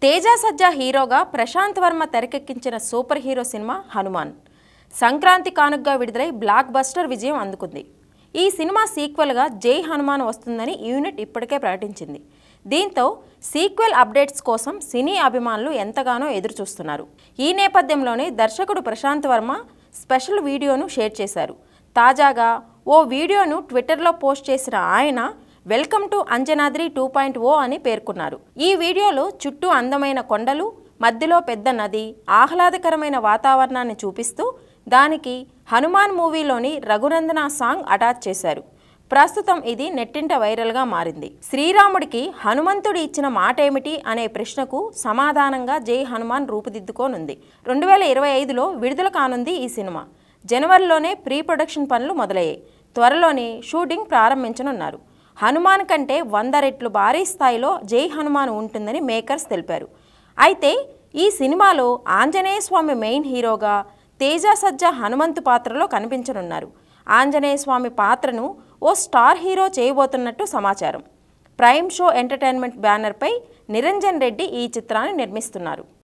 తేజ సజ్జా హీరోగా ప్రశాంత్ వర్మ తెరకెక్కించిన super hero cinema Hanuman Sankranti కానుకగా విడుదలై బ్లాక్ బస్టర్ విజయం అందుకుంది. ఈ సినిమా సీక్వెల్గా జై హనుమాన్ వస్తుందని యూనిట్ ఇప్పటికే ప్రకటించింది. దీంతో సీక్వెల్ అప్డేట్స్ కోసం సినీ అభిమానులు ఎంతగానో ఎదురుచూస్తున్నారు. ఈ నేపథ్యంలోనే దర్శకుడు ప్రశాంత్ వర్మ స్పెషల్ వీడియోను షేర్ చేశారు. తాజాగా ఓ వీడియోను ట్విట్టర్లో పోస్ట్ చేసిన ఆయన వెల్కమ్ టు అంజనాద్రి 2.0 అని పేర్కొన్నారు. ఈ వీడియోలో చుట్టూ అందమైన కొండలు, మధ్యలో పెద్ద నది, ఆహ్లాదకరమైన వాతావరణాన్ని చూపిస్తూ దానికి హనుమాన్ మూవీలోని రఘునందన సాంగ్ అటాచ్ చేశారు. ప్రస్తుతం ఇది నెట్టింట వైరల్గా మారింది. శ్రీరాముడికి హనుమంతుడు ఇచ్చిన మాటేమిటి అనే ప్రశ్నకు సమాధానంగా జై హనుమాన్ రూపుదిద్దుకోనుంది. 2025లో విడుదల కానుంది ఈ సినిమా. జనవరిలోనే ప్రీ ప్రొడక్షన్ పనులు మొదలయ్యాయి. త్వరలోనే షూటింగ్ ప్రారంభించనున్నారు. హనుమాన్ కంటే 100 రెట్లు భారీ స్థాయిలో జై హనుమాన్ ఉంటుందని మేకర్స్ తెలిపారు. అయితే ఈ సినిమాలో ఆంజనేయ స్వామి మెయిన్ హీరోగా, తేజ సజ్జా హనుమంతు పాత్రలో కనిపించనున్నారు. ఆంజనేయ స్వామి పాత్రను ఓ స్టార్ హీరో చేయబోతున్నట్టు సమాచారం. ప్రైమ్ షో ఎంటర్టైన్మెంట్ బ్యానర్పై నిరంజన్ రెడ్డి ఈ చిత్రాన్ని నిర్మిస్తున్నారు.